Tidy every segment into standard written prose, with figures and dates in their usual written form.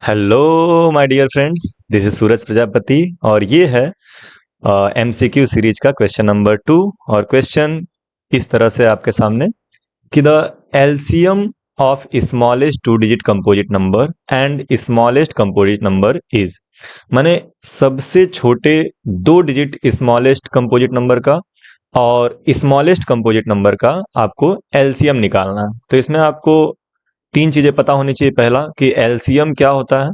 Hello my dear friends, this is Suraj Prajapati और ये है एमसीक्यू सीरीज का क्वेश्चन नंबर 2। और क्वेश्चन इस तरह से आपके सामने कि the LCM of smallest two digit composite number and smallest composite number is, माने सबसे छोटे दो डिजिट स्मॉलेस्ट कंपोजिट नंबर का और स्मॉलेस्ट कंपोजिट नंबर का आपको एलसीएम निकालना है। तो इसमें आपको तीन चीजें पता होनी चाहिए। पहला कि एलसीएम क्या होता है,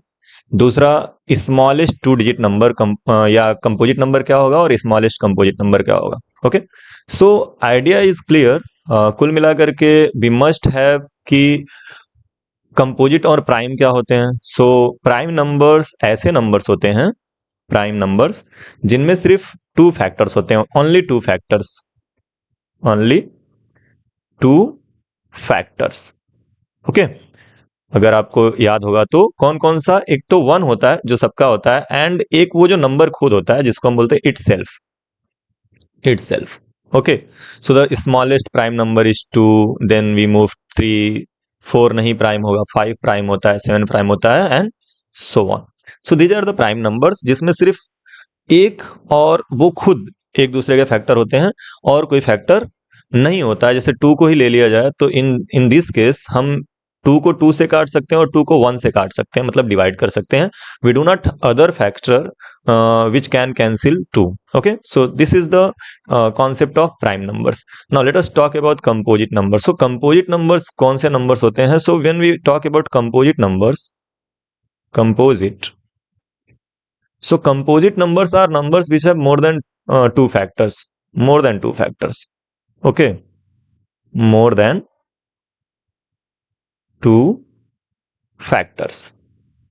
दूसरा स्मॉलेस्ट टू डिजिट नंबर या कंपोजिट नंबर क्या होगा, और स्मॉलेस्ट कंपोजिट नंबर क्या होगा। Okay, so idea is clear. कुल मिलाकर के वी मस्ट हैव कि कंपोजिट और प्राइम क्या होते हैं। सो प्राइम नंबर्स ऐसे नंबर्स होते हैं, प्राइम नंबर्स जिनमें सिर्फ टू फैक्टर्स होते हैं, only two factors, only two factors. Okay, अगर आपको याद होगा तो कौन कौन सा, एक तो वन होता है जो सबका होता है, एंड एक वो जो नंबर खुद होता है जिसको हम बोलते हैं itself. Okay, so the smallest prime number is two, then we move three, four नहीं प्राइम होगा, फाइव प्राइम होता है, सेवन प्राइम होता है, and so on. So these are the prime numbers जिसमें सिर्फ एक और वो खुद एक दूसरे के फैक्टर होते हैं और कोई फैक्टर नहीं होता है। जैसे टू को ही ले लिया जाए तो इन इन दिस केस हम टू को टू से काट सकते हैं और टू को वन से काट सकते हैं, मतलब डिवाइड कर सकते हैं। We do not other factor which can cancel two. Okay, so this is the concept of prime numbers. Now let us talk about composite numbers. So composite numbers कौन से नंबर्स होते हैं? So when we talk about composite numbers, composite, so composite numbers are numbers which have more than two factors, more than two factors. Okay, more than two factors.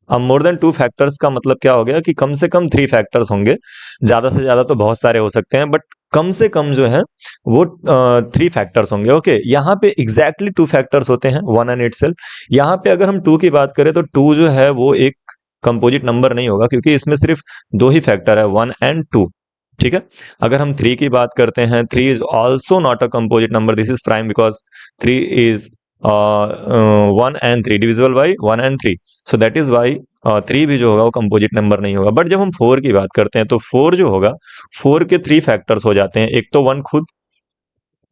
अब more than two factors का मतलब क्या हो गया कि कम से कम three factors होंगे। ज्यादा से ज्यादा तो बहुत सारे हो सकते हैं, बट कम से कम जो है वो थ्री फैक्टर्स होंगे। ओके, यहाँ पे एग्जैक्टली टू फैक्टर्स होते हैं, वन एंड इटसेल्फ। यहाँ पे अगर हम टू की बात करें तो टू जो है वो एक कंपोजिट नंबर नहीं होगा, क्योंकि इसमें सिर्फ दो ही फैक्टर है, वन एंड टू। ठीक है, अगर हम थ्री की बात करते हैं, three is also not a composite number, this is prime because three is one and three divisible by one and three, so that is why three भी जो होगा वो कंपोजिट नंबर नहीं होगा। बट जब हम फोर की बात करते हैं तो फोर जो होगा, फोर के थ्री फैक्टर्स हो जाते हैं, एक तो वन खुद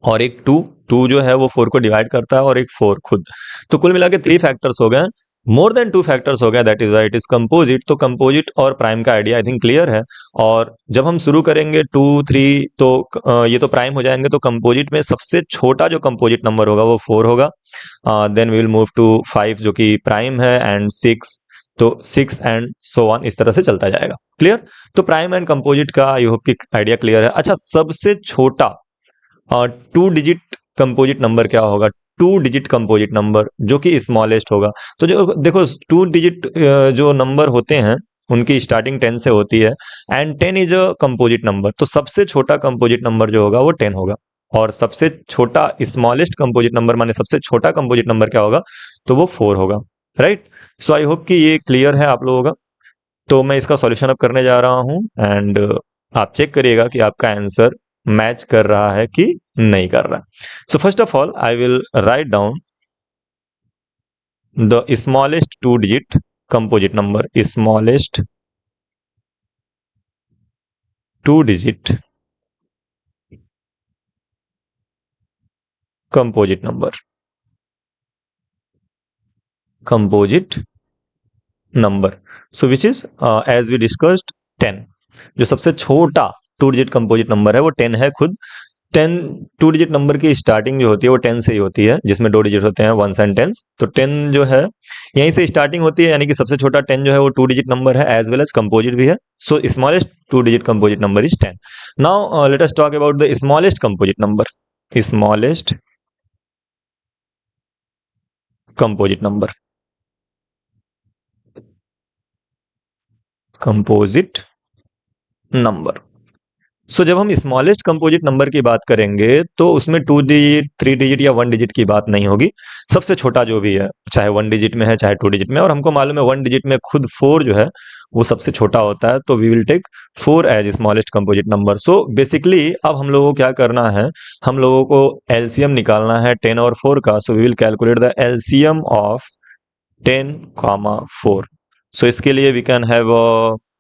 और एक टू। टू जो है वो फोर को डिवाइड करता है और एक फोर खुद, तो कुल मिला के थ्री फैक्टर्स हो गए, मोर देन टू फैक्टर्स हो गया, that is why it is composite. तो कंपोजिट और प्राइम का आइडिया आई थिंक क्लियर है। और जब हम शुरू करेंगे टू थ्री तो ये तो प्राइम हो जाएंगे, तो कंपोजिट में सबसे छोटा जो कंपोजिट नंबर होगा वो फोर होगा। Then we will move to five जो कि प्राइम है, एंड सिक्स, तो सिक्स एंड सो ऑन, इस तरह से चलता जाएगा। क्लियर? तो प्राइम एंड कंपोजिट का आई होप कि आइडिया क्लियर है। अच्छा, सबसे छोटा टू डिजिट कंपोजिट नंबर क्या होगा? टू डिजिट कंपोजिट नंबर जो कि स्मॉलेस्ट होगा। तो जो देखो, टू डिजिट जो नंबर होते हैं उनकी स्टार्टिंग टेन से होती है, and ten is a composite number, तो सबसे छोटा कंपोजिट नंबर जो होगा वो टेन होगा। और सबसे छोटा स्मॉलेस्ट कंपोजिट नंबर माने सबसे छोटा कंपोजिट नंबर क्या होगा? तो वो फोर होगा। राइट? सो आई होप कि ये क्लियर है आप लोगों का। तो मैं इसका सॉल्यूशन अब करने जा रहा हूं, एंड आप चेक करिएगा कि आपका आंसर मैच कर रहा है कि नहीं कर रहा। So first of all I will write down the smallest two digit composite number, smallest two digit composite number, composite number, so which is as we discussed 10। जो सबसे छोटा टू डिजिट कंपोजिट नंबर है वो 10 है खुद। 10 to digit number की starting जो होती है वो 10 से ही होती है, जिसमें दो डिजिट होते हैं, वंस एंड टेंस। तो 10 जो है यहीं से स्टार्टिंग होती है, यानी कि सबसे छोटा 10 जो है वो टू डिजिट नंबर है, एज वेल एज कंपोजिट भी है। So smallest two digit composite number is 10। Now let us talk about the smallest composite number, smallest composite number, composite number. So जब हम स्मॉलेस्ट कंपोजिट नंबर की बात करेंगे तो उसमें टू डिजिट, थ्री डिजिट या वन डिजिट की बात नहीं होगी। सबसे छोटा जो भी है, चाहे वन डिजिट में है चाहे टू डिजिट में, और हमको मालूम है वन डिजिट में खुद फोर जो है वो सबसे छोटा होता है, तो we will take four as smallest composite number. So basically अब हम लोगों को क्या करना है, हम लोगों को एलसीएम निकालना है 10 और 4 का। So we will calculate the LCM of 10 comma 4। So इसके लिए we can have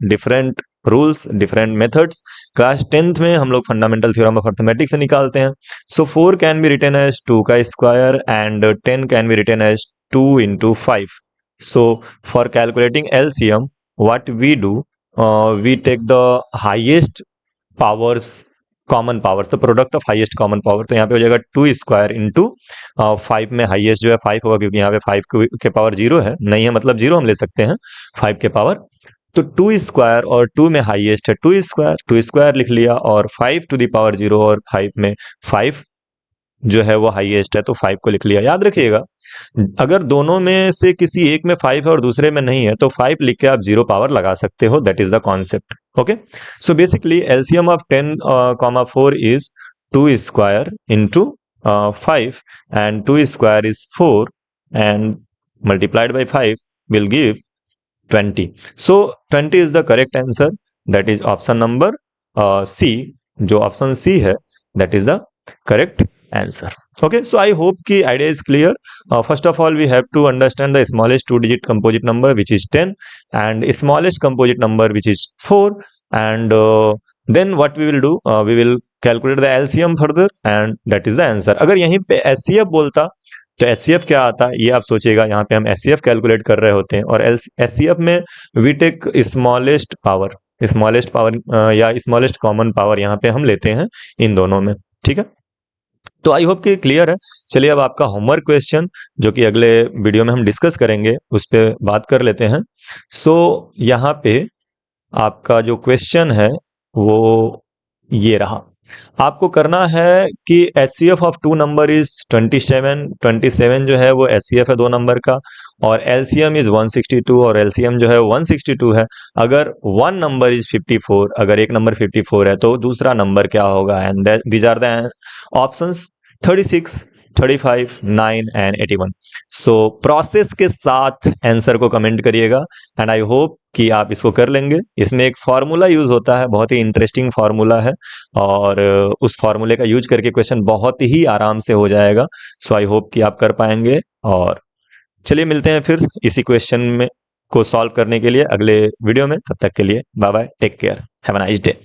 different rules, different methods. Class 10th में हम लोग फंडामेंटल थ्योरम ऑफ अर्थमेटिक्स से निकालते हैं। So 4 can be written as 2 का square and 10 can be written as 2 into 5. So for calculating LCM, what we do, we take the highest powers, common powers, तो product of highest common power. तो यहाँ पे हो जाएगा 2 square into 5 में highest जो है 5 होगा, क्योंकि यहाँ पे 5 के पावर 0 है, नहीं है मतलब 0 हम ले सकते हैं 5 के पावर। तो 2 स्क्वायर और 2 में हाईएस्ट है 2 स्क्वायर लिख लिया, और 5 टू द पावर 0 और 5 में 5 जो है वो हाईएस्ट है, तो 5 को लिख लिया। याद रखिएगा, अगर दोनों में से किसी एक में 5 है और दूसरे में नहीं है, तो 5 लिख के आप 0 पावर लगा सकते हो। That is the concept. Okay, so basically LCM of 10, 4 is 2 square into 5, and 2 square is 4, and multiplied by 5 will give 20. So 20 is the correct answer. That is option number C. जो option C है, that is the correct answer. Okay, so I hope कि idea is clear. First of all, we have to understand the smallest two-digit composite number, which is 10, and smallest composite number, which is 4. And then what we will do, we will calculate the LCM further, and that is the answer. अगर यहीं पे SCF बोलता तो SCF क्या आता है, ये आप सोचिएगा। यहाँ पे हम SCF कैलकुलेट कर रहे होते हैं, और SCF में वी टेक स्मॉलेस्ट पावर या स्मॉलेस्ट कॉमन पावर यहाँ पे हम लेते हैं इन दोनों में। ठीक है, तो आई होप कि क्लियर है। चलिए अब आपका होमवर्क क्वेश्चन, जो कि अगले वीडियो में हम डिस्कस करेंगे, उस पर बात कर लेते हैं। सो यहाँ पे आपका जो क्वेश्चन है वो ये रहा। आपको करना है कि HCF ऑफ 2 नंबर इज 27 जो है वो HCF है 2 नंबर का, और LCM इज 162, और LCM जो है 162 है। अगर 1 नंबर इज 54, अगर एक नंबर 54 है, तो दूसरा नंबर क्या होगा? And these are the options 36, 35, 9 and 81। So process के साथ आंसर को कमेंट करिएगा, एंड आई होप कि आप इसको कर लेंगे। इसमें एक फार्मूला यूज होता है, बहुत ही इंटरेस्टिंग फार्मूला है, और उस फार्मूले का यूज करके क्वेश्चन बहुत ही आराम से हो जाएगा। सो आई होप कि आप कर पाएंगे। और चलिए मिलते हैं फिर इसी क्वेश्चन में को सॉल्व करने के लिए अगले वीडियो में। तब तक के लिए bye bye, take care, have a nice day.